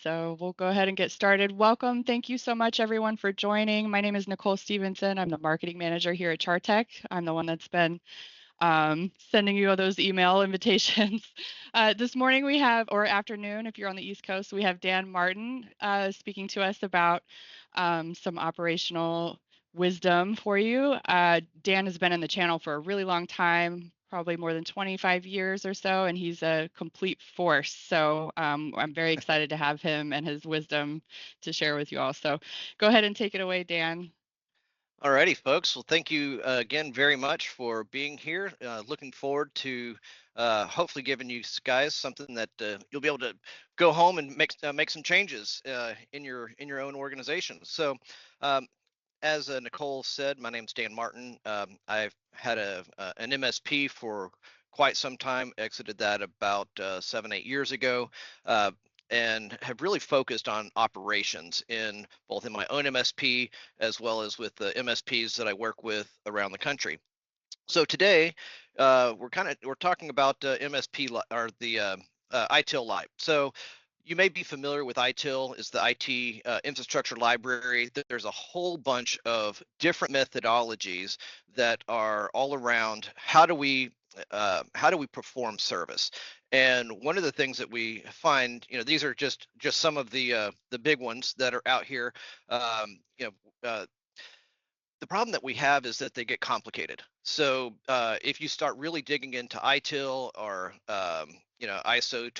So we'll go ahead and get started. Welcome. Thank you so much, everyone, for joining. My name is Nicole Stevenson. I'm the marketing manager here at CharTec. I'm the one that's been sending you all those email invitations. This morning we have, or afternoon, if you're on the East Coast, we have Dan Martin speaking to us about some operational wisdom for you. Dan has been in the channel for a really long time, probably more than 25 years or so, and he's a complete force. So I'm very excited to have him and his wisdom to share with you all. So go ahead and take it away, Dan. Alrighty, folks. Well, thank you again very much for being here. Looking forward to hopefully giving you guys something that you'll be able to go home and make some changes in your own organization. So, um, as Nicole said, my name's Dan Martin. I've had an MSP for quite some time. Exited that about 7, 8 years ago. And have really focused on operations in both in my own MSP as well as with the MSPs that I work with around the country. So today, we're talking about or the ITIL Lite. So you may be familiar with ITIL. Is the IT infrastructure library. There's a whole bunch of different methodologies that are all around how do we perform service. And one of the things that we find, these are just some of the big ones that are out here. Um, you know, the problem that we have is that they get complicated. So if you start really digging into ITIL or ISO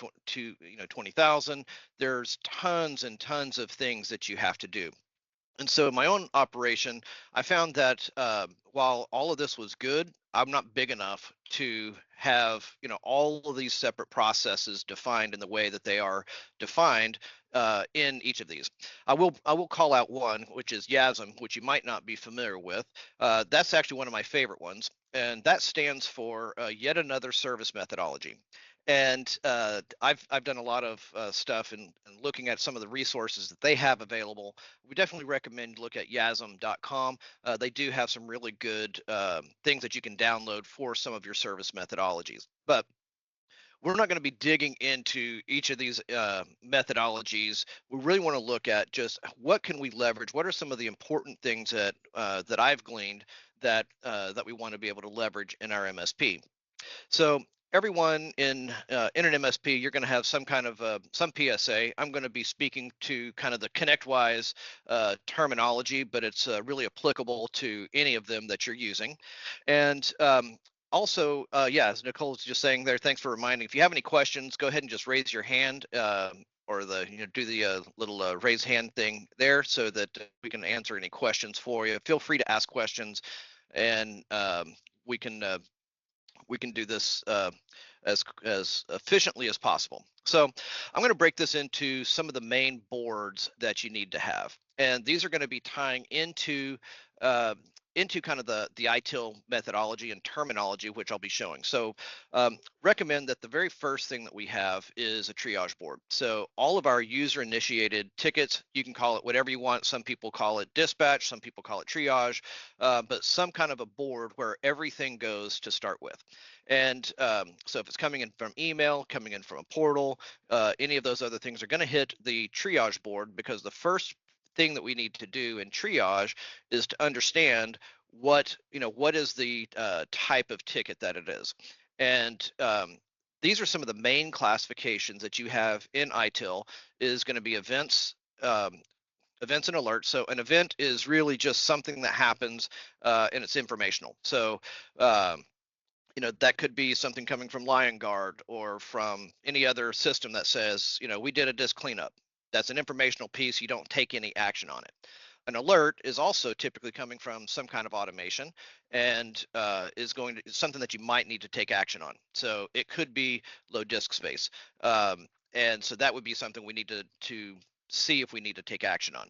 20,000, there's tons and tons of things that you have to do. And so in my own operation, I found that while all of this was good, I'm not big enough to have all of these separate processes defined in the way that they are defined in each of these. I will call out one, which is YASM, which you might not be familiar with. That's actually one of my favorite ones, and that stands for yet another service methodology. And I've done a lot of stuff and looking at some of the resources that they have available. We definitely recommend look at yasm.com. They do have some really good things that you can download for some of your service methodologies. But we're not going to be digging into each of these methodologies. We really want to look at just what can we leverage. What are some of the important things that I've gleaned that we want to be able to leverage in our MSP. So everyone in an MSP, you're going to have some kind of some PSA. I'm going to be speaking to kind of the ConnectWise terminology, but it's really applicable to any of them that you're using. And also, yeah, as Nicole was just saying there, thanks for reminding. If you have any questions, go ahead and just raise your hand. Or do the little raise hand thing there so that we can answer any questions for you. Feel free to ask questions, and we can do this as efficiently as possible. So I'm going to break this into some of the main boards that you need to have, and these are going to be tying uh, into kind of the ITIL methodology and terminology, which I'll be showing. So recommend that the very first thing that we have is a triage board. So all of our user initiated tickets, you can call it whatever you want. Some people call it dispatch, some people call it triage, but some kind of a board where everything goes to start with. And so if it's coming in from email, coming in from a portal, any of those other things are going to hit the triage board, because the first thing that we need to do in triage is to understand what is the type of ticket that it is. And these are some of the main classifications that you have in ITIL. Is going to be events, events and alerts. So an event is really just something that happens, and it's informational. So that could be something coming from LionGuard or from any other system that says, we did a disk cleanup. That's an informational piece. You don't take any action on it. An alert is also typically coming from some kind of automation, and is going to something that you might need to take action on. So it could be low disk space. And so that would be something we need to see if we need to take action on.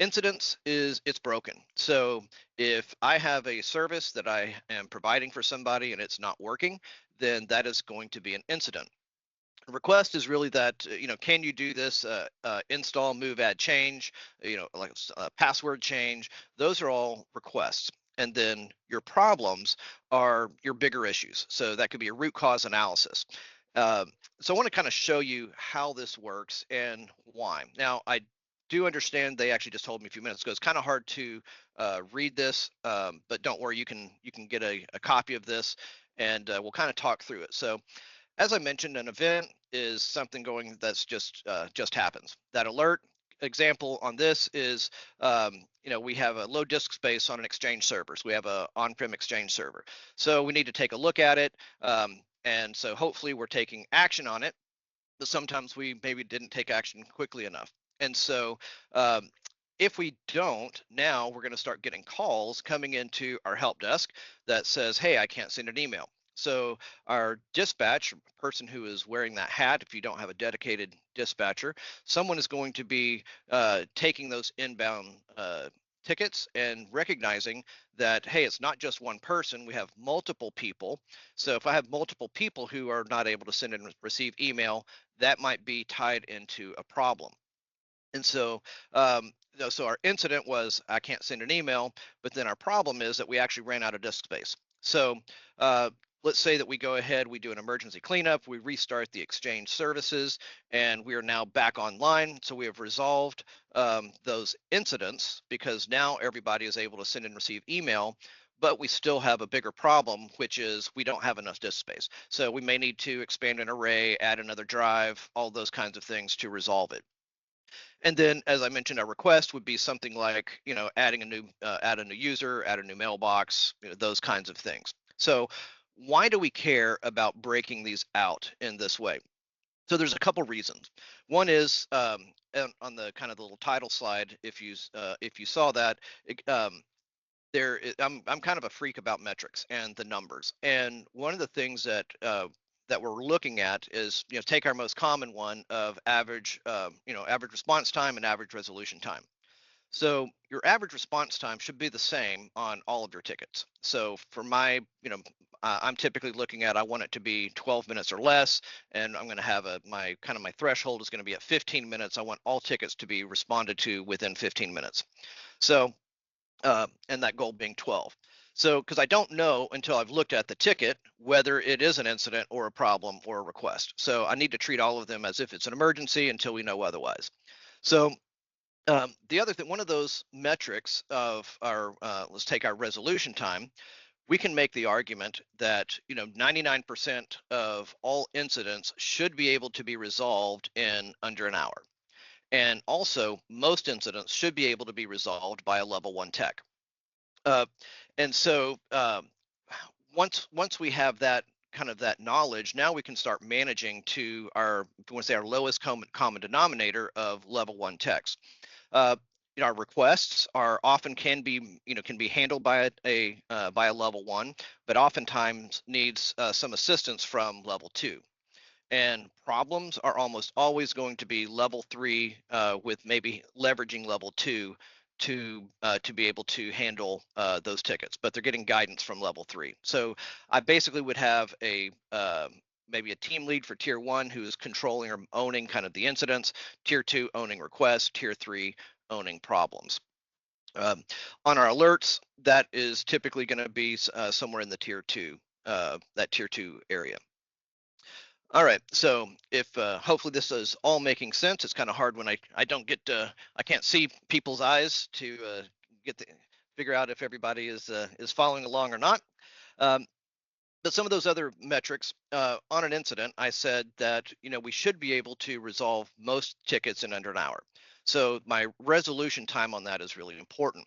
Incidents is it's broken. So if I have a service that I am providing for somebody and it's not working, then that is going to be an incident. Request is really that, can you do this install, move, add, change, like password change. Those are all requests. And then your problems are your bigger issues. So that could be a root cause analysis. Uh, so I want to kind of show you how this works and why. Now, I do understand they actually just told me a few minutes ago. It's kind of hard to read this, but don't worry, you can get a copy of this, and we'll kind of talk through it. So as I mentioned, an event is something going that's just happens. That alert example on this is, we have a low disk space on an Exchange server. So we have a on-prem Exchange server. So we need to take a look at it. And so hopefully we're taking action on it, but sometimes we maybe didn't take action quickly enough. And so um, if we don't, now we're going to start getting calls coming into our help desk that says, hey, I can't send an email. So our dispatch person who is wearing that hat, if you don't have a dedicated dispatcher, someone is going to be taking those inbound tickets and recognizing that, hey, it's not just one person, we have multiple people. So if I have multiple people who are not able to send and receive email, that might be tied into a problem. And so, so our incident was I can't send an email, but then our problem is that we actually ran out of disk space. So uh, let's say that we go ahead, we do an emergency cleanup, we restart the Exchange services, and we are now back online. So we have resolved those incidents because now everybody is able to send and receive email. But we still have a bigger problem, which is we don't have enough disk space. So we may need to expand an array, add another drive, all those kinds of things to resolve it. And then, as I mentioned, our request would be something like, adding add a new user, add a new mailbox, those kinds of things. So, why do we care about breaking these out in this way? So, there's a couple reasons. One is on the kind of the little title slide, if you saw that, I'm kind of a freak about metrics and the numbers. And one of the things that we're looking at is, take our most common one of average response time and average resolution time. So your average response time should be the same on all of your tickets. So for my, I'm typically looking at, I want it to be 12 minutes or less, and I'm going to have my threshold is going to be at 15 minutes. I want all tickets to be responded to within 15 minutes. So and that goal being 12. So, because I don't know until I've looked at the ticket whether it is an incident or a problem or a request. So I need to treat all of them as if it's an emergency until we know otherwise. So the other thing, one of those metrics of let's take our resolution time. We can make the argument that 99% of all incidents should be able to be resolved in under an hour, and also most incidents should be able to be resolved by a level one tech. Uh, and so once we have that kind of that knowledge, now we can start managing to our, if you want to say, our lowest common denominator of level one techs. Uh, our requests are often can be handled by by a level one, but oftentimes needs some assistance from level two. And problems are almost always going to be level three, with maybe leveraging level two to be able to handle those tickets, but they're getting guidance from level three. So I basically would have a maybe a team lead for tier one who is controlling or owning kind of the incidents, tier two owning requests, tier three owning problems. Um, on our alerts, that is typically going to be somewhere in the that tier two area. All right, so if hopefully this is all making sense. It's kind of hard when I don't get I can't see people's eyes to get the figure out if everybody is following along or not. Um, but some of those other metrics on an incident, I said that we should be able to resolve most tickets in under an hour. So my resolution time on that is really important.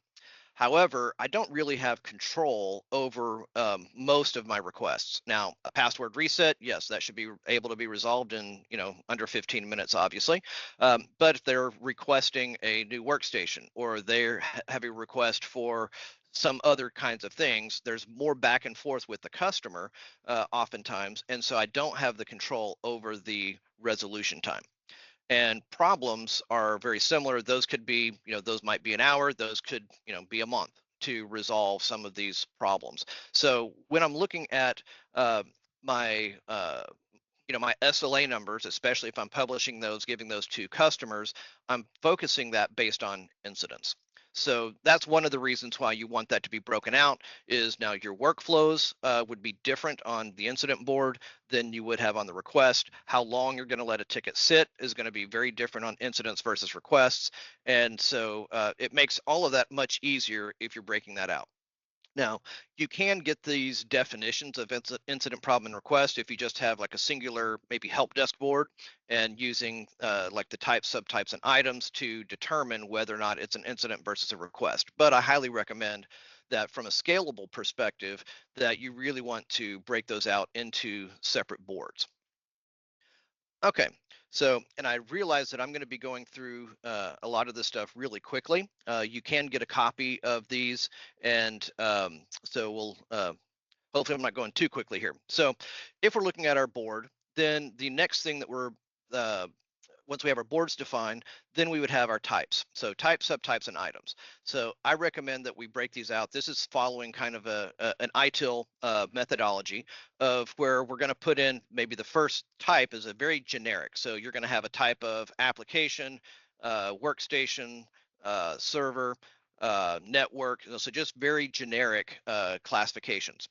However, I don't really have control over most of my requests. Now, a password reset, yes, that should be able to be resolved in under 15 minutes, obviously. But if they're requesting a new workstation or they have a request for some other kinds of things, there's more back and forth with the customer oftentimes, and so I don't have the control over the resolution time. And problems are very similar. Those could be, those might be an hour, those could, be a month to resolve some of these problems. So when I'm looking at my my SLA numbers, especially if I'm publishing those, giving those to customers, I'm focusing that based on incidents. So that's one of the reasons why you want that to be broken out. Is now your workflows would be different on the incident board than you would have on the request. How long you're going to let a ticket sit is going to be very different on incidents versus requests. And so it makes all of that much easier if you're breaking that out. Now, you can get these definitions of incident, problem, and request if you just have like a singular, maybe help desk board and using like the types, subtypes, and items to determine whether or not it's an incident versus a request. But I highly recommend that from a scalable perspective, that you really want to break those out into separate boards. Okay. So, and I realize that I'm going to be going through a lot of this stuff really quickly. You can get a copy of these, and so we'll hopefully I'm not going too quickly here. So, if we're looking at our board, then the next thing that we're uh, once we have our boards defined, then we would have our types. So types, subtypes, and items. So I recommend that we break these out. This is following kind of an ITIL methodology of where we're going to put in maybe the first type is a very generic. So you're going to have a type of application, workstation, server, network. So just very generic classifications.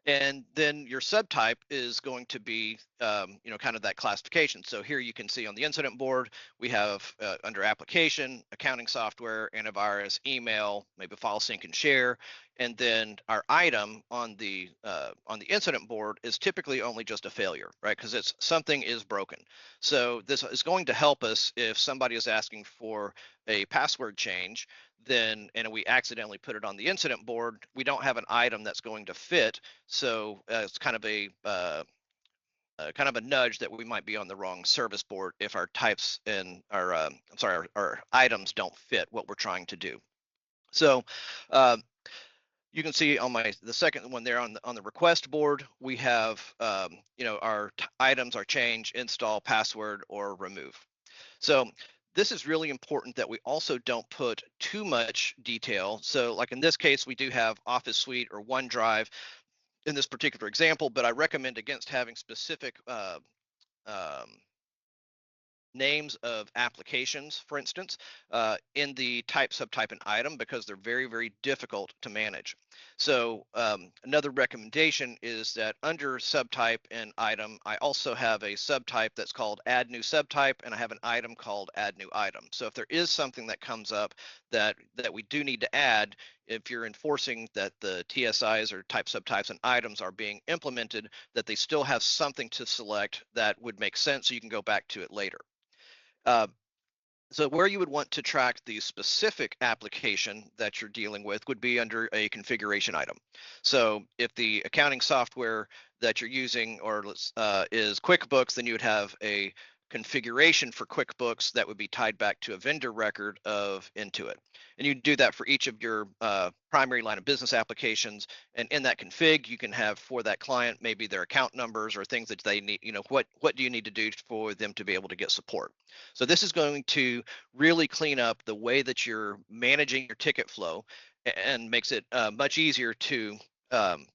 And then your subtype is going to be, kind of that classification. So here you can see on the incident board, we have under application, accounting software, antivirus, email, maybe file sync and share. And then our item on the incident board is typically only just a failure, right? Because it's something is broken. So this is going to help us if somebody is asking for a password change, then and we accidentally put it on the incident board, we don't have an item that's going to fit. So it's kind of a nudge that we might be on the wrong service board if our types and our I'm sorry, our items don't fit what we're trying to do. So uh, you can see on the second one there on the request board, we have our items are change, install, password, or remove. So this is really important that we also don't put too much detail. So like in this case, we do have Office Suite or OneDrive in this particular example, but I recommend against having specific um, names of applications, for instance, in the type, subtype, and item because they're very, very difficult to manage. So another recommendation is that under subtype and item, I also have a subtype that's called add new subtype, and I have an item called add new item. So if there is something that comes up that we do need to add, if you're enforcing that the TSIs or type, subtypes, and items are being implemented, that they still have something to select that would make sense so you can go back to it later. Uh, so where you would want to track the specific application that you're dealing with would be under a configuration item. So if the accounting software that you're using is QuickBooks, then you would have a configuration for QuickBooks that would be tied back to a vendor record of Intuit. And you do that for each of your primary line of business applications. And in that config, you can have for that client maybe their account numbers or things that they need. What do you need to do for them to be able to get support? So this is going to really clean up the way that you're managing your ticket flow and makes it much easier um,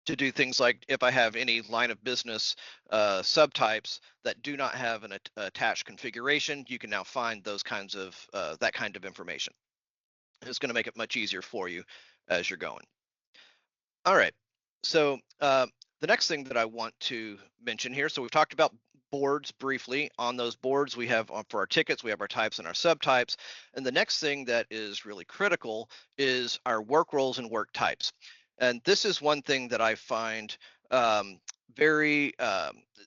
to do things like if I have any line of business subtypes that do not have an attached configuration, you can now find those kinds of that kind of information. It's going to make it much easier for you as you're going. All right. So the next thing that I want to mention here, so we've talked about boards briefly. On those boards, we have for our tickets, we have our types and our subtypes. And the next thing that is really critical is our work roles and work types. And this is one thing that I find um, very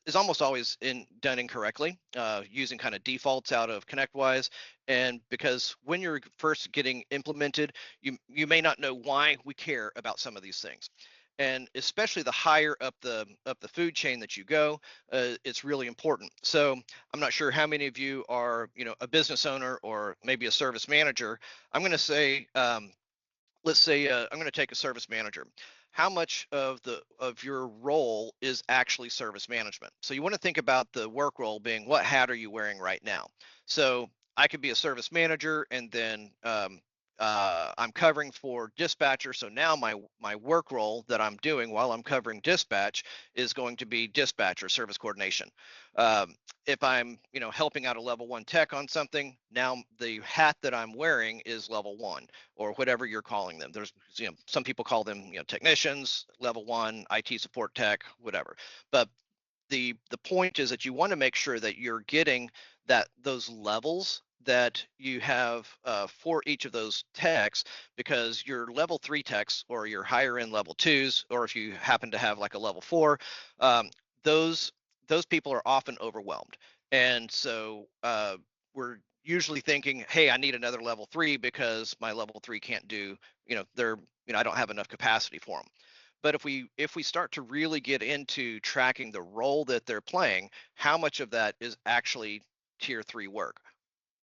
is almost always done incorrectly, using kind of defaults out of ConnectWise. And because when you're first getting implemented, you may not know why we care about some of these things, and especially the higher up the food chain that you go, it's really important. So I'm not sure how many of you are a business owner or maybe a service manager. I'm going to say let's say I'm going to take a service manager. How much of your role is actually service management? So you want to think about the work role being what hat are you wearing right now? So I could be a service manager and then I'm covering for dispatcher. So now my work role that I'm doing while I'm covering dispatch is going to be dispatcher service coordination. Um, if I'm helping out a level one tech on something, now the hat that I'm wearing is level one or whatever you're calling them. There's some people call them technicians, level one, IT support tech, whatever. But the point is that you want to make sure that you're getting those levels that you have for each of those techs, because your level three techs or your higher end level twos, or if you happen to have like a level four, um, those those people are often overwhelmed, and so we're usually thinking, hey, I need another level three because my level three can't do, they're, I don't have enough capacity for them. But if we start to really get into tracking the role that they're playing, how much of that is actually tier three work?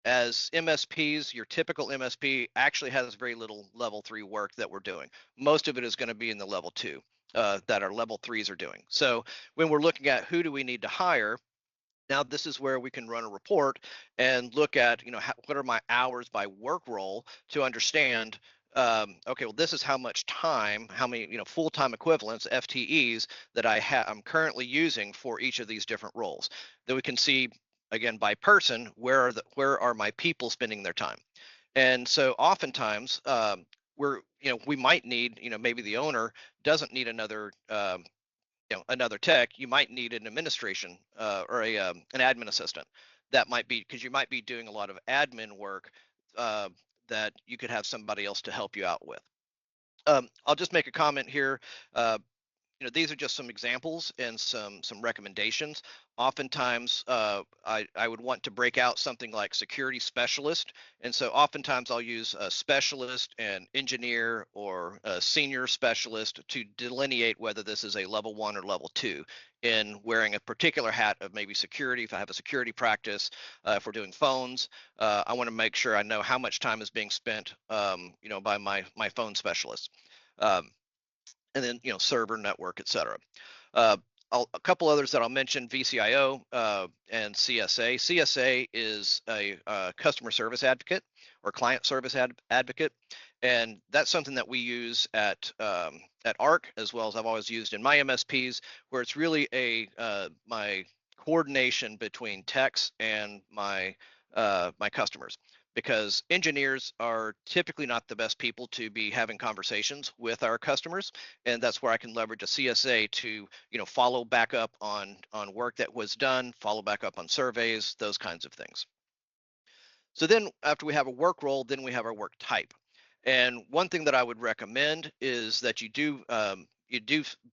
As MSPs, your typical MSP actually has very little level three work that we're doing. Most of it is going to be in the level two that our level threes are doing. So when we're looking at who do we need to hire, now this is where we can run a report and look at, what are my hours by work role to understand, okay, well, this is how much time, how many, full-time equivalents, FTEs, that I'm currently using for each of these different roles. Then we can see, again, by person, where are my people spending their time. And so oftentimes, we might need, maybe the owner doesn't need another tech. You might need an administration or an admin assistant. That might be because you might be doing a lot of admin work uh, that you could have somebody else to help you out with. I'll just make a comment here. uh, these are just some examples and some recommendations. Oftentimes, I would want to break out something like security specialist, and so oftentimes I'll use a specialist and engineer or a senior specialist to delineate whether this is a level one or level two in wearing a particular hat of maybe security. If I have a security practice, if we're doing phones, I want to make sure I know how much time is being spent, by my phone specialist. Um, and then server, network, etc. Uh, a couple others that I'll mention: VCIO and CSA. CSA is a customer service advocate or client service advocate, and that's something that we use at ARC, as well as I've always used in my MSPs, where it's really my coordination between techs and my customers, because engineers are typically not the best people to be having conversations with our customers, and that's where I can leverage a CSA to follow back up on work that was done, follow back up on surveys, those kinds of things. So then after we have a work role, then we have our work type. And one thing that I would recommend is that you do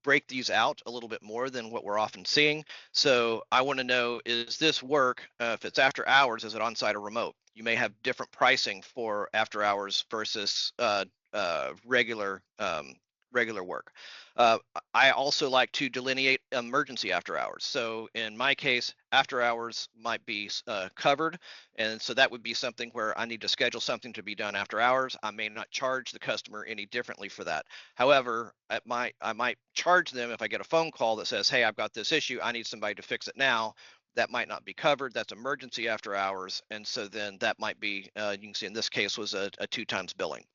break these out a little bit more than what we're often seeing. So I want to know, is this work, if it's after hours, is it on-site or remote? You may have different pricing for after hours versus regular work. Uh, I also like to delineate emergency after hours. So in my case, after hours might be covered, and so that would be something where I need to schedule something to be done after hours. I may not charge the customer any differently for that. However, I might charge them if I get a phone call that says, "Hey, I've got this issue. I need somebody to fix it now." That might not be covered. That's emergency after hours, and so then that might be, you can see in this case was a two times billing.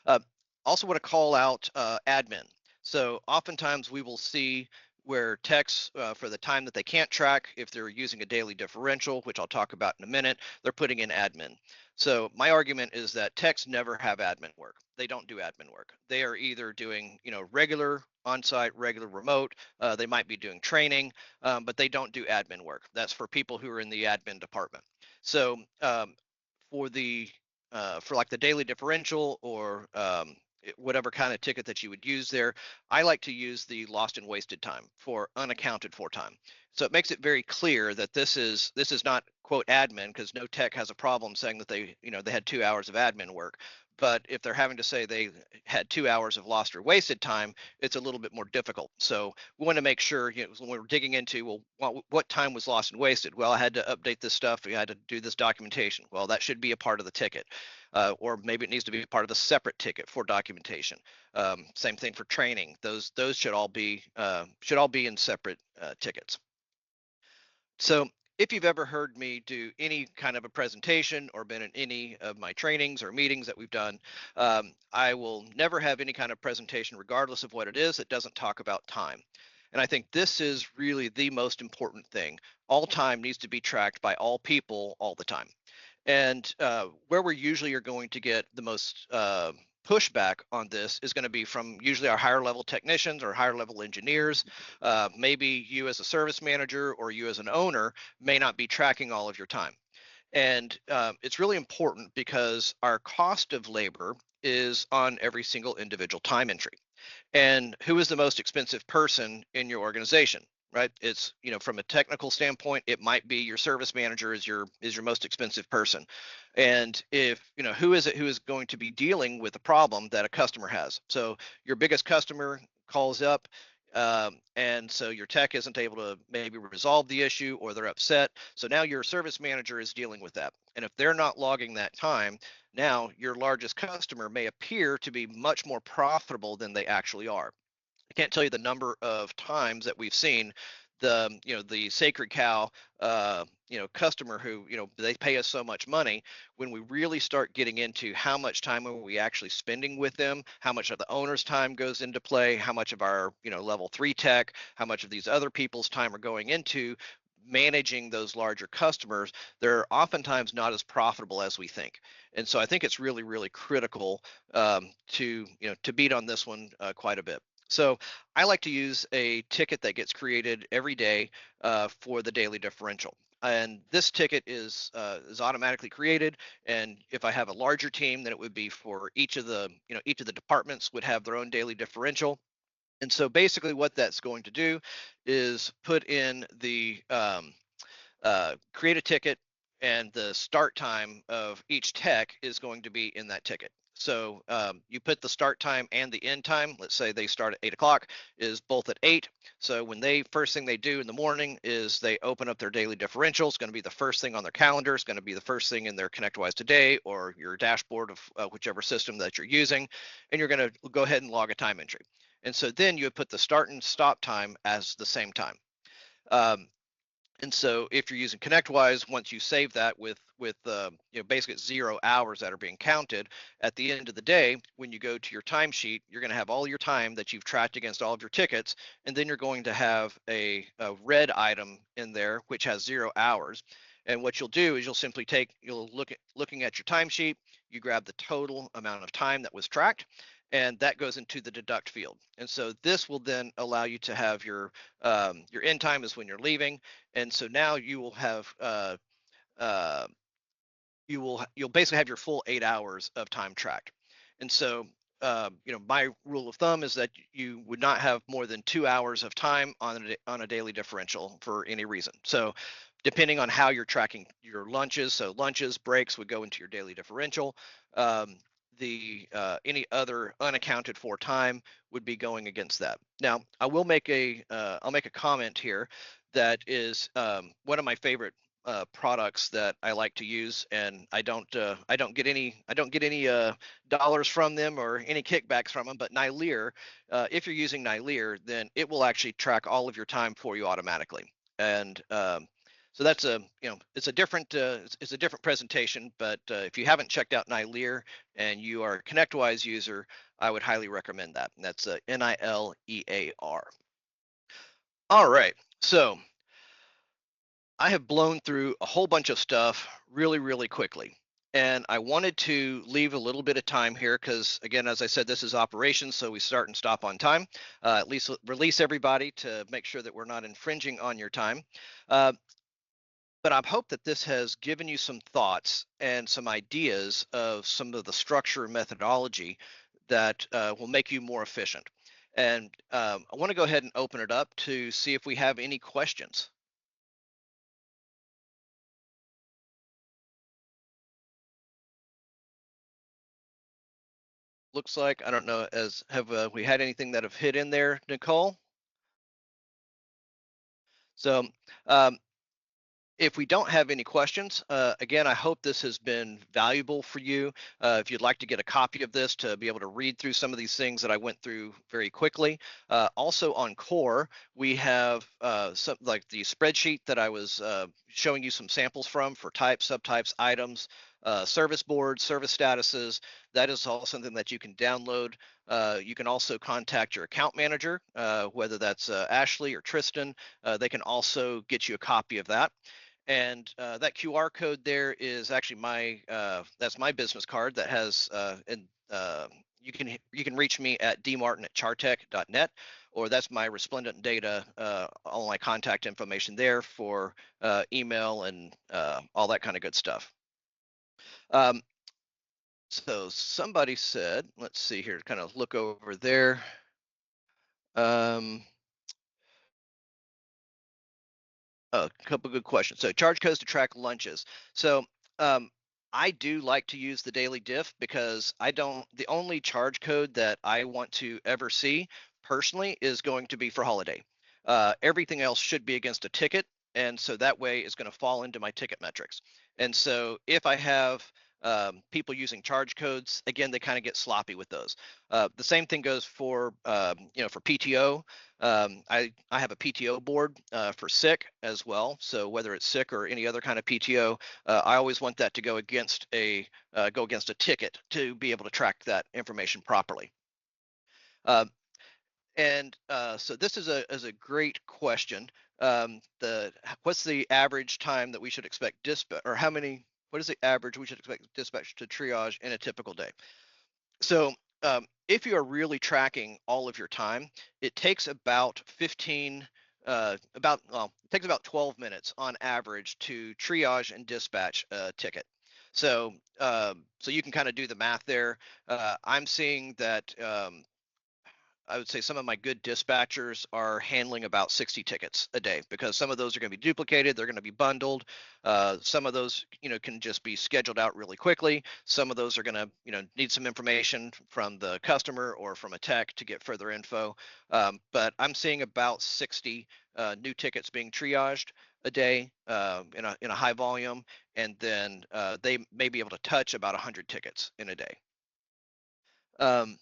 Uh, Also want to call out admin. So oftentimes we will see where techs, for the time that they can't track, if they're using a daily differential, which I'll talk about in a minute, they're putting in admin. So my argument is that techs never have admin work. They don't do admin work. They are either doing, regular on-site, regular remote. They might be doing training, but they don't do admin work. That's for people who are in the admin department. So for the for like the daily differential or whatever kind of ticket that you would use there, I like to use the lost and wasted time for unaccounted for time. So it makes it very clear that this is not quote admin, because no tech has a problem saying that they had 2 hours of admin work. But if they're having to say they had 2 hours of lost or wasted time, it's a little bit more difficult. So we want to make sure, when we're digging into, well, what time was lost and wasted? Well, I had to update this stuff. We had to do this documentation. Well, that should be a part of the ticket, or maybe it needs to be part of a separate ticket for documentation. Same thing for training. Those should all be in separate tickets. So if you've ever heard me do any kind of a presentation or been in any of my trainings or meetings that we've done, I will never have any kind of presentation, regardless of what it is, that doesn't talk about time. And I think this is really the most important thing. All time needs to be tracked by all people all the time. And where we usually are going to get the most pushback on this is going to be from usually our higher level technicians or higher level engineers. Maybe you as a service manager or you as an owner may not be tracking all of your time. And it's really important because our cost of labor is on every single individual time entry. And who is the most expensive person in your organization? Right, it's, from a technical standpoint, it might be your service manager is your most expensive person. And if, who is it who is going to be dealing with a problem that a customer has? So your biggest customer calls up, and so your tech isn't able to maybe resolve the issue, or they're upset, so now your service manager is dealing with that. And if they're not logging that time, now your largest customer may appear to be much more profitable than they actually are. I can't tell you the number of times that we've seen the sacred cow, customer who, they pay us so much money. When we really start getting into how much time are we actually spending with them, how much of the owner's time goes into play, how much of our, level 3 tech, how much of these other people's time are going into managing those larger customers, they're oftentimes not as profitable as we think. And so I think it's really, really critical, to beat on this one quite a bit. So I like to use a ticket that gets created every day for the daily differential. And this ticket is automatically created. And if I have a larger team, then it would be for each of the departments would have their own daily differential. And so basically, what that's going to do is put in the create a ticket, and the start time of each tech is going to be in that ticket. So you put the start time and the end time. Let's say they start at 8 o'clock, is both at 8. So when they first thing they do in the morning is they open up their daily differential. It's going to be the first thing on their calendar. It's going to be the first thing in their ConnectWise Today or your dashboard of whichever system that you're using, and you're going to go ahead and log a time entry. And so then you would put the start and stop time as the same time. Um, and so if you're using ConnectWise, once you save that with basically 0 hours that are being counted, at the end of the day, when you go to your timesheet, you're going to have all your time that you've tracked against all of your tickets, and then you're going to have a red item in there which has 0 hours. And what you'll do is you'll looking at your timesheet, you grab the total amount of time that was tracked, and that goes into the deduct field. And so this will then allow you to have your end time is when you're leaving. And so now you will have uh, you'll basically have your full 8 hours of time tracked. And so my rule of thumb is that you would not have more than 2 hours of time on a daily differential for any reason. So depending on how you're tracking your lunches, so lunches, breaks would go into your daily differential. um, the any other unaccounted for time would be going against that. Now I'll make a comment here that is one of my favorite products that I like to use, and I don't get any dollars from them or any kickbacks from them. But Nyleer, if you're using Nyleer, then it will actually track all of your time for you automatically. And so that's it's a different presentation. But if you haven't checked out Nyleer and you are a ConnectWise user, I would highly recommend that. And that's Nilear. All right, so I have blown through a whole bunch of stuff really, really quickly. And I wanted to leave a little bit of time here because, again, as I said, this is operations, so we start and stop on time. At least release everybody to make sure that we're not infringing on your time. Uh, but I hope that this has given you some thoughts and some ideas of some of the structure and methodology that will make you more efficient. And I want to go ahead and open it up to see if we have any questions. Looks like, I don't know, as have we had anything that have hit in there, Nicole? So, um, If we don't have any questions, again, I hope this has been valuable for you. If you'd like to get a copy of this to be able to read through some of these things that I went through very quickly. Also on Core, we have some like the spreadsheet that I was showing you some samples from for types, subtypes, items, service boards, service statuses. That is all something that you can download. You can also contact your account manager, whether that's Ashley or Tristan. They can also get you a copy of that. And that QR code there is actually my that's my business card that has and you can reach me at dmartin@chartec.net, or that's my Resplendent Data, all my contact information there for email and all that kind of good stuff. Um, so somebody said, let's see here, kind of look over there. Um, a couple good questions. So charge codes to track lunches. So um, I do like to use the daily diff because I don't. The only charge code that I want to ever see personally is going to be for holiday. Everything else should be against a ticket, and so that way it's going to fall into my ticket metrics. And so if I have people using charge codes, again, they kind of get sloppy with those. The same thing goes for for PTO. I have a PTO board for sick as well. So whether it's sick or any other kind of PTO, I always want that to go against a ticket to be able to track that information properly. Uh, so this is a great question. What's the average time that we should expect dispatch, or how many? What is the average we should expect dispatch to triage in a typical day? So if you are really tracking all of your time, it takes about 15, it takes about 12 minutes on average to triage and dispatch a ticket. So you can kind of do the math there. I'm seeing that I would say some of my good dispatchers are handling about 60 tickets a day because some of those are going to be duplicated. They're going to be bundled. Some of those, can just be scheduled out really quickly. Some of those are going to, need some information from the customer or from a tech to get further info. But I'm seeing about 60 new tickets being triaged a day in a high volume, and then they may be able to touch about 100 tickets in a day. Um,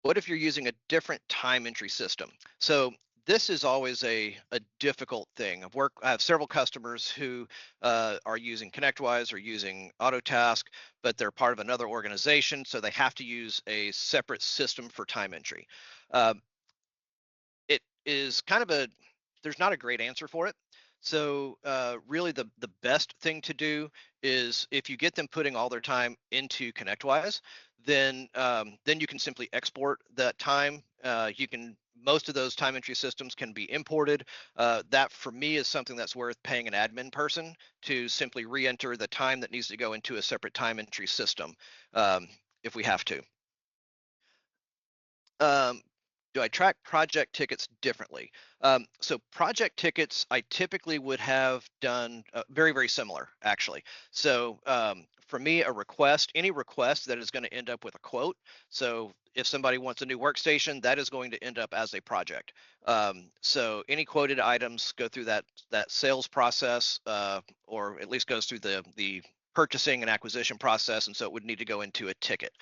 What if you're using a different time entry system? So this is always a difficult thing. I have several customers who are using ConnectWise or using Autotask, but they're part of another organization, so they have to use a separate system for time entry. Uh, it is kind of there's not a great answer for it. So really the best thing to do is if you get them putting all their time into ConnectWise, then you can simply export that time. Most of those time entry systems can be imported. That for me is something that's worth paying an admin person to simply re-enter the time that needs to go into a separate time entry system if we have to. Um, do I track project tickets differently? So project tickets, I typically would have done very, very similar, actually. So for me, any request that is going to end up with a quote. So if somebody wants a new workstation, that is going to end up as a project. So any quoted items go through that sales process, or at least goes through the purchasing and acquisition process, and so it would need to go into a ticket.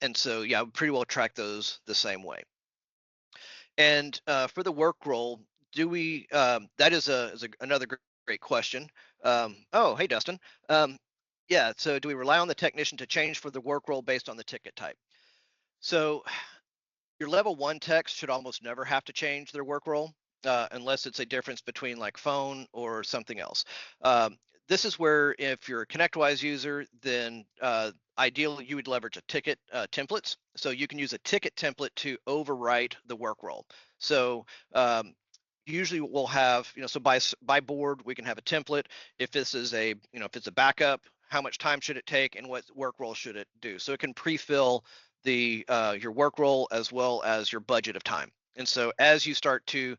And so, yeah, I would pretty well track those the same way. And for the work role, that is another great question. Oh, hey, Dustin. Yeah, so do we rely on the technician to change for the work role based on the ticket type? So your level one techs should almost never have to change their work role unless it's a difference between like phone or something else. This is where if you're a ConnectWise user, then ideally you would leverage a ticket templates. So you can use a ticket template to overwrite the work role. So usually we'll have, so by board, we can have a template. If this is if it's a backup, how much time should it take and what work role should it do? So it can pre-fill your work role as well as your budget of time. And so um, as you start to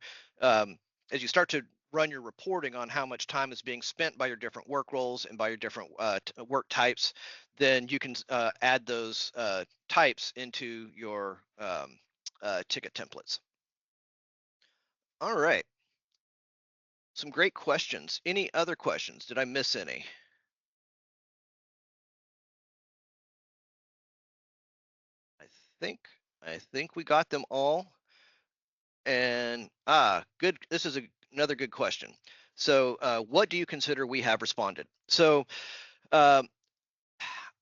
run your reporting on how much time is being spent by your different work roles and by your different work types, then you can add those types into your ticket templates. All right. some great questions. Any other questions? Did I miss any? I think I think we got them all. And good. This is another good question. So, what do you consider we have responded? So, um,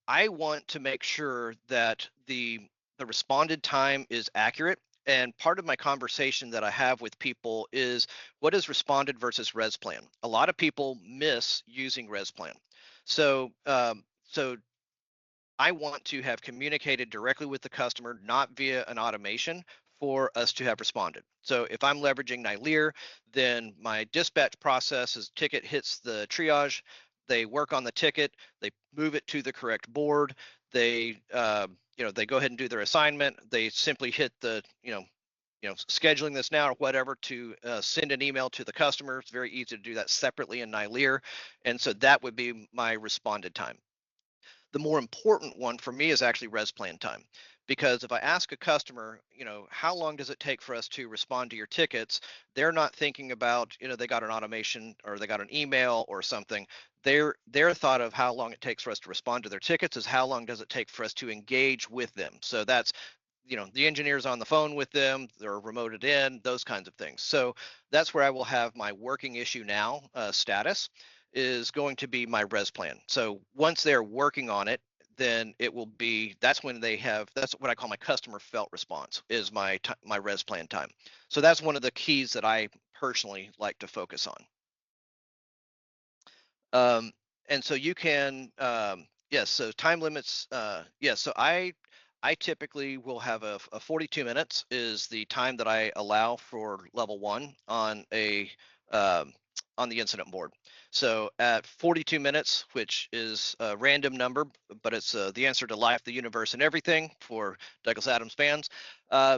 I want to make sure that the responded time is accurate. And part of my conversation that I have with people is what is responded versus res plan. A lot of people miss using res plan. So I want to have communicated directly with the customer, not via an automation, for us to have responded. So if I'm leveraging Nyleer, then my dispatch process is ticket hits the triage, they work on the ticket, they move it to the correct board, they they go ahead and do their assignment, they simply hit the scheduling this now or whatever to send an email to the customer. It's very easy to do that separately in Nyleer, and so that would be my responded time. The more important one for me is actually res plan time. Because if I ask a customer, how long does it take for us to respond to your tickets? They're not thinking about, they got an automation or they got an email or something. Their thought of how long it takes for us to respond to their tickets is how long does it take for us to engage with them. So that's the engineers on the phone with them, they're remoted in, those kinds of things. So that's where I will have my working issue now status is going to be my res plan. So once they're working on it, then it will be that's when that's what I call my customer felt response is my res plan time. So that's one of the keys that I personally like to focus on. um, and so you can yes, so time limits, yes, so I typically will have a 42 minutes is the time that I allow for level one um, on the incident board. So at 42 minutes, which is a random number, but it's the answer to life, the universe, and everything for Douglas Adams fans. uh,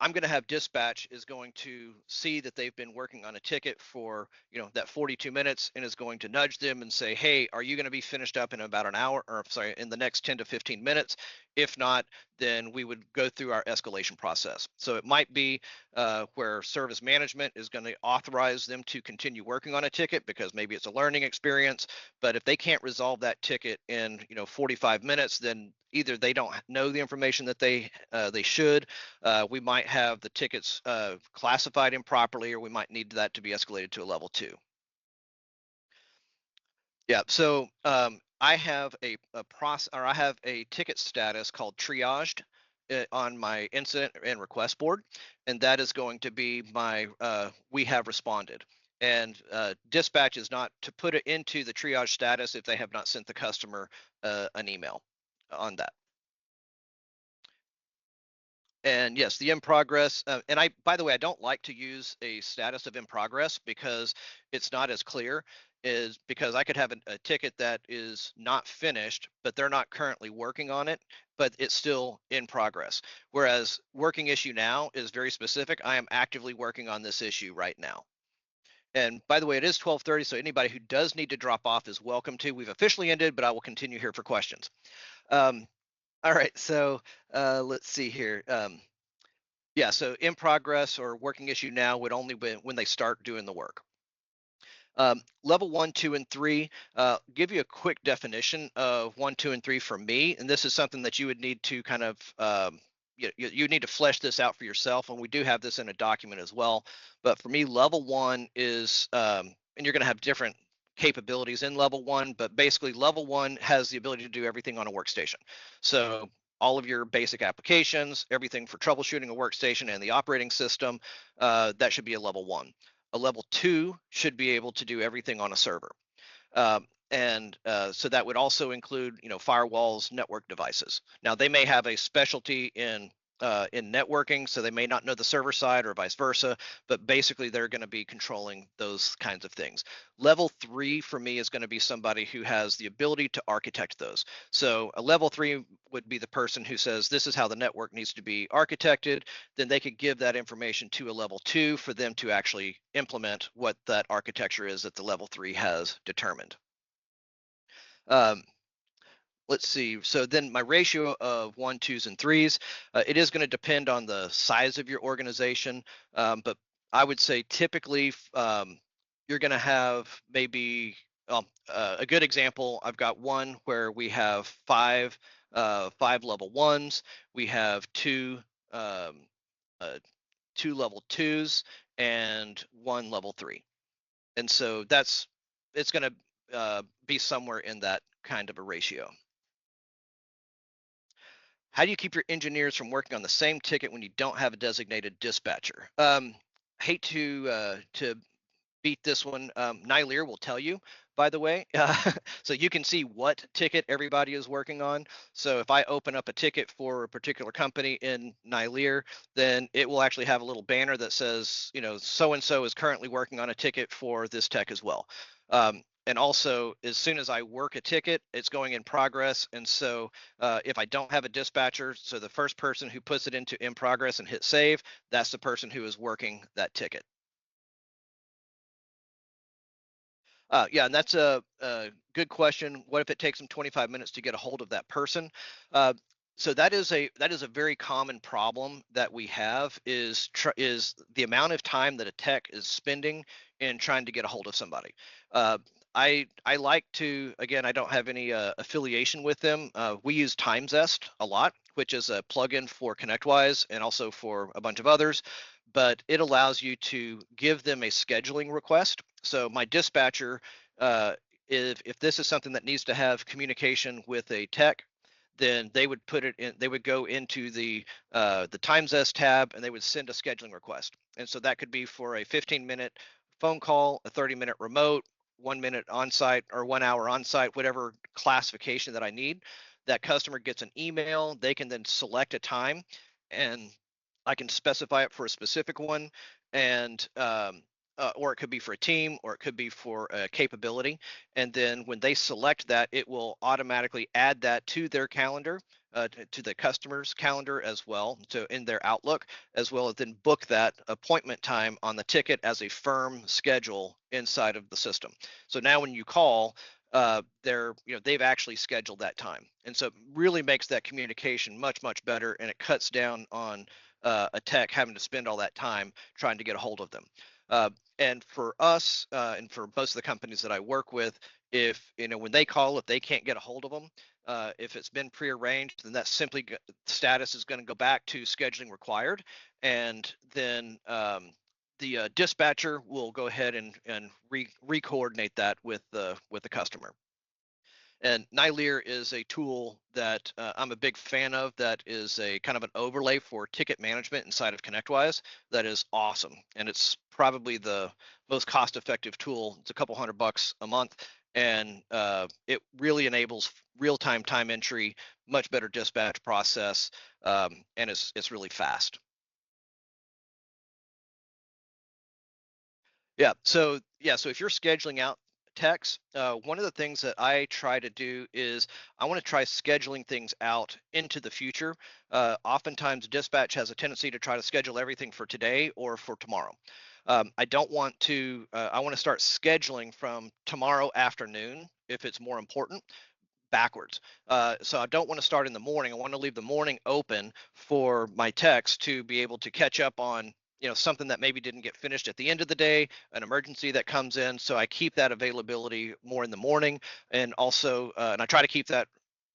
I'm going to have dispatch is going to see that they've been working on a ticket for that 42 minutes and is going to nudge them and say, hey, are you going to be finished up in about an hour, or sorry, in the next 10 to 15 minutes? If not, then we would go through our escalation process. So it might be where service management is going to authorize them to continue working on a ticket because maybe it's a learning experience. But if they can't resolve that ticket in 45 minutes, then either they don't know the information that they should. We might have the tickets classified improperly, or we might need that to be escalated to a level two. Yeah, so I have a process, or I have a ticket status called triaged on my incident and request board, and that is going to be my we have responded. And dispatch is not to put it into the triage status if they have not sent the customer an email on that. And yes, the in progress. And by the way, I don't like to use a status of in progress because it's not as clear. Is because I could have a ticket that is not finished, but they're not currently working on it, but it's still in progress. Whereas working issue now is very specific. I am actively working on this issue right now. And by the way, it is 12:30, so anybody who does need to drop off is welcome to. We've officially ended, but I will continue here for questions. All right, so let's see here. Yeah, so in progress or working issue now would only be when they start doing the work. Level one, two, and three, give you a quick definition of one, two, and three for me. And this is something that you would need to kind of, you need to flesh this out for yourself. And we do have this in a document as well. But for me, level one is, and you're going to have different capabilities in level one, but basically level one has the ability to do everything on a workstation. So all of your basic applications, everything for troubleshooting a workstation and the operating system, that should be a level one. A level two should be able to do everything on a server. And so that would also include, firewalls, network devices. Now they may have a specialty in networking, so they may not know the server side or vice versa, but basically they're going to be controlling those kinds of things. Level three for me is going to be somebody who has the ability to architect those. So a level three would be the person who says, this is how the network needs to be architected. Then they could give that information to a level two for them to actually implement what that architecture is that the level three has determined. Um, let's see. So then my ratio of one, twos, and threes, it is going to depend on the size of your organization. But I would say typically you're going to have maybe a good example. I've got one where we have five level ones. We have um, uh, two level twos and one level three. And so it's going to be somewhere in that kind of a ratio. How do you keep your engineers from working on the same ticket when you don't have a designated dispatcher? Hate to beat this one. Nyleer will tell you, by the way. So you can see what ticket everybody is working on. So if I open up a ticket for a particular company in Nyleer, then it will actually have a little banner that says, so and so is currently working on a ticket for this tech as well. And also, as soon as I work a ticket, it's going in progress. And so if I don't have a dispatcher, so the first person who puts it into in progress and hit save, that's the person who is working that ticket. Yeah, and that's a good question. What if it takes them 25 minutes to get a hold of that person? Uh, so that is a very common problem that we have is the amount of time that a tech is spending in trying to get a hold of somebody. Uh, I like to, again, I don't have any affiliation with them. We use TimeZest a lot, which is a plugin for ConnectWise and also for a bunch of others, but it allows you to give them a scheduling request. So my dispatcher, uh, if this is something that needs to have communication with a tech, then they would put it in. They would go into the TimeZest tab and they would send a scheduling request. And so that could be for a 15-minute phone call, a 30-minute remote, 1 minute on site, or 1 hour on site, whatever classification that I need. That customer gets an email. They can then select a time, and I can specify it for a specific one, and or it could be for a team, or it could be for a capability. And then when they select that, it will automatically add that to their calendar, to the customer's calendar as well, to in their Outlook, as well as then book that appointment time on the ticket as a firm schedule inside of the system. So now when you call, they've actually scheduled that time, and so it really makes that communication much better, and it cuts down on a tech having to spend all that time trying to get a hold of them. Uh, and for us, and for most of the companies that I work with, if when they call, if they can't get a hold of them, if it's been prearranged, then that simply status is going to go back to scheduling required, and then the dispatcher will go ahead and re-coordinate that with the customer. And Nyleer is a tool that I'm a big fan of, that is a kind of an overlay for ticket management inside of ConnectWise that is awesome. And it's probably the most cost-effective tool. It's a couple $100 a month, and it really enables real-time time entry, much better dispatch process, and it's really fast. So if you're scheduling out techs, one of the things that I try to do is I want to try scheduling things out into the future. Oftentimes, dispatch has a tendency to try to schedule everything for today or for tomorrow. I don't want to. I want to start scheduling from tomorrow afternoon if it's more important, backwards. So I don't want to start in the morning. I want to leave the morning open for my techs to be able to catch up on something that maybe didn't get finished at the end of the day, an emergency that comes in. So I keep that availability more in the morning, and also and I try to keep that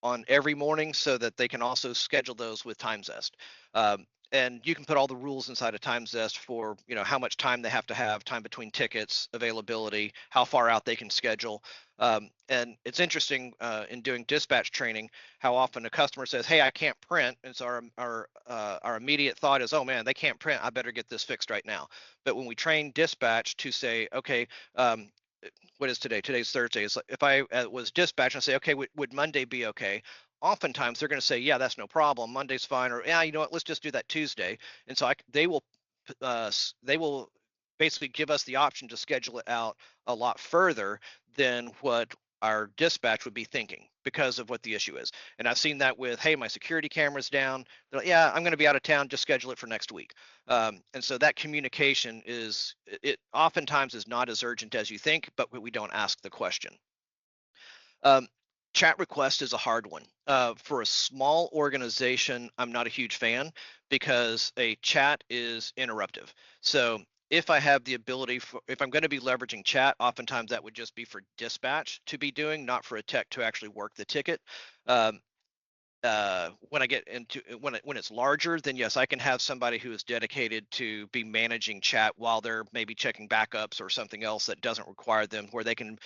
on every morning so that they can also schedule those with TimeZest. And you can put all the rules inside of TimeZest for how much time they have time between tickets, availability, how far out they can schedule. And it's interesting in doing dispatch training how often a customer says, "Hey, I can't print," and so our immediate thought is, "Oh man, they can't print. I better get this fixed right now." But when we train dispatch to say, "Okay, what is today? Today's Thursday. It's like if I was dispatched and say, okay, would Monday be okay? Oftentimes they're going to say, yeah, that's no problem. Monday's fine, or yeah, you know what? Let's just do that Tuesday. And so they will basically give us the option to schedule it out a lot further than what our dispatch would be thinking because of what the issue is. And I've seen that with, hey, my security camera's down. They're like, yeah, I'm going to be out of town. Just schedule it for next week. And so that communication it oftentimes is not as urgent as you think, but we don't ask the question. Um, Chat request is a hard one. For a small organization, I'm not a huge fan because a chat is interruptive. So if I have the ability for, if I'm going to be leveraging chat, oftentimes that would just be for dispatch to be doing, not for a tech to actually work the ticket. Um, when I get into when it's larger, then yes, I can have somebody who is dedicated to be managing chat while they're maybe checking backups or something else that doesn't require them, where they can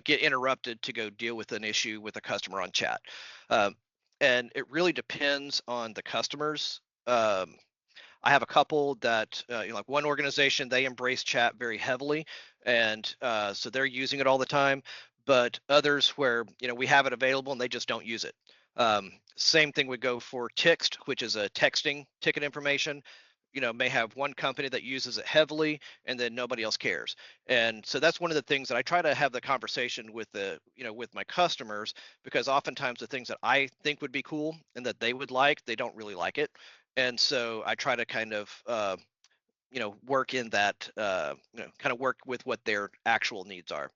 get interrupted to go deal with an issue with a customer on chat. Um, and it really depends on the customers. I have a couple that, like one organization, they embrace chat very heavily, and so they're using it all the time. But others where we have it available and they just don't use it. Same thing would go for Tixt, which is a texting ticket information. May have one company that uses it heavily, and then nobody else cares. And so that's one of the things that I try to have the conversation with with my customers, because oftentimes the things that I think would be cool and that they would like, they don't really like it. And so I try to kind of work in that kind of work with what their actual needs are.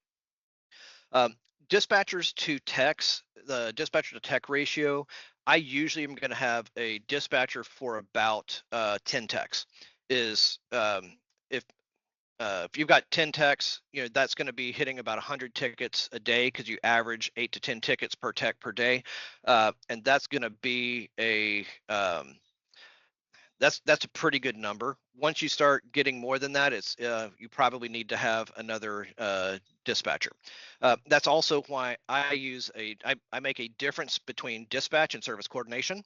um, Dispatchers to techs, the dispatcher to tech ratio, I usually am going to have a dispatcher for about 10 techs. Is if If you've got 10 techs, that's going to be hitting about 100 tickets a day, because you average 8 to 10 tickets per tech per day. And that's going to be that's a pretty good number. Once you start getting more than that, it's you probably need to have another dispatcher. That's also why I make a difference between dispatch and service coordination,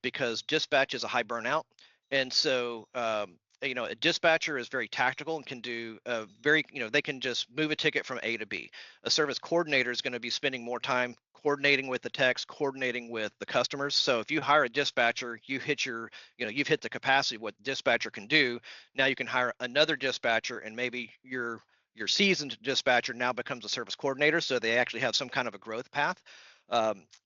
because dispatch is a high burnout. And so a dispatcher is very tactical and can do very, they can just move a ticket from A to B. A service coordinator is going to be spending more time coordinating with the techs, coordinating with the customers. So if you hire a dispatcher, you've hit the capacity of what the dispatcher can do. Now you can hire another dispatcher, and maybe your seasoned dispatcher now becomes a service coordinator, so they actually have some kind of a growth path,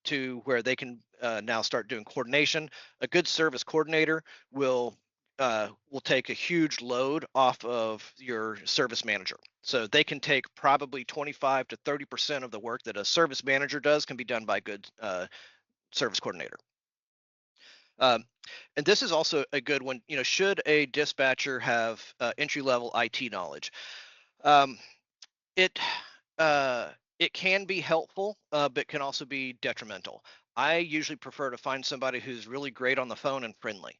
to where they can now start doing coordination. A good service coordinator will take a huge load off of your service manager. So they can take probably 25 to 30% of the work that a service manager does can be done by a good service coordinator. Um, and this is also a good one. Should a dispatcher have entry level IT knowledge? Um, it uh, it can be helpful, but can also be detrimental. I usually prefer to find somebody who's really great on the phone and friendly,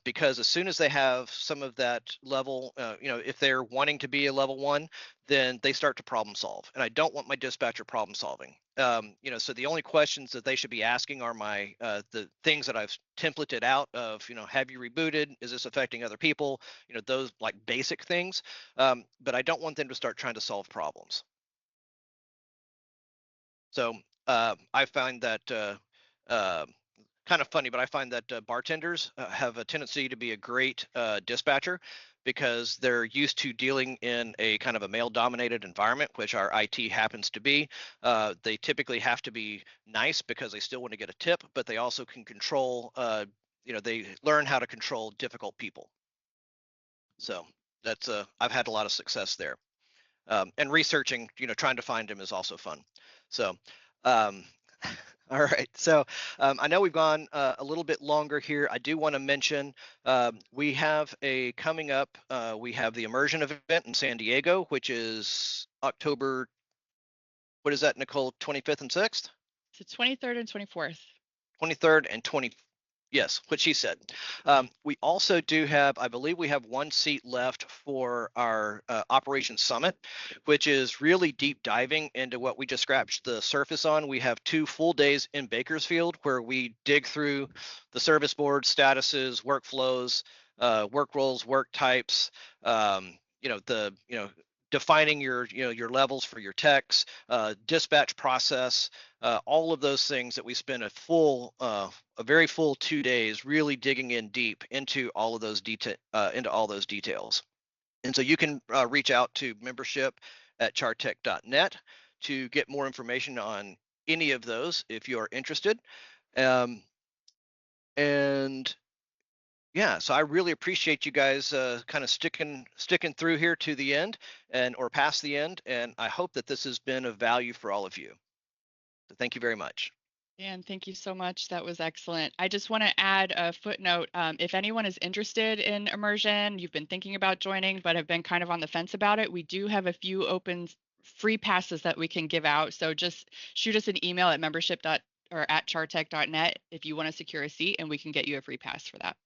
because as soon as they have some of that level, if they're wanting to be a level one, then they start to problem solve, and I don't want my dispatcher problem solving. So the only questions that they should be asking are the things that I've templated out of, have you rebooted? Is this affecting other people? Those like basic things. But I don't want them to start trying to solve problems. So I find that uh, kind of funny, but I find that bartenders have a tendency to be a great dispatcher, because they're used to dealing in a kind of a male dominated environment, which our IT happens to be. They typically have to be nice because they still want to get a tip, but they also can control, they learn how to control difficult people. So that's I've had a lot of success there. And researching, trying to find him is also fun. So, um, all right. So I know we've gone a little bit longer here. I do want to mention we have a coming up. We have the immersion event in San Diego, which is October. What is that, Nicole? 25th and 6th? So 23rd and 24th. 23rd and 20. Yes, what she said. We also do have, I believe we have one seat left for our Operation Summit, which is really deep diving into what we just scratched the surface on. We have 2 full days in Bakersfield where we dig through the service board statuses, workflows, work roles, work types, defining your levels for your techs, dispatch process, all of those things that we spend a very full 2 days really digging in deep into all of those details. And so you can reach out to membership at chartec.net to get more information on any of those if you are interested. Um, and yeah, so I really appreciate you guys kind of sticking through here to the end, or past the end, and I hope that this has been of value for all of you. So thank you very much. Dan, thank you so much. That was excellent. I just want to add a footnote. If anyone is interested in immersion, you've been thinking about joining, but have been kind of on the fence about it, we do have a few open free passes that we can give out. So just shoot us an email at membership dot or at chartec.net if you want to secure a seat, and we can get you a free pass for that.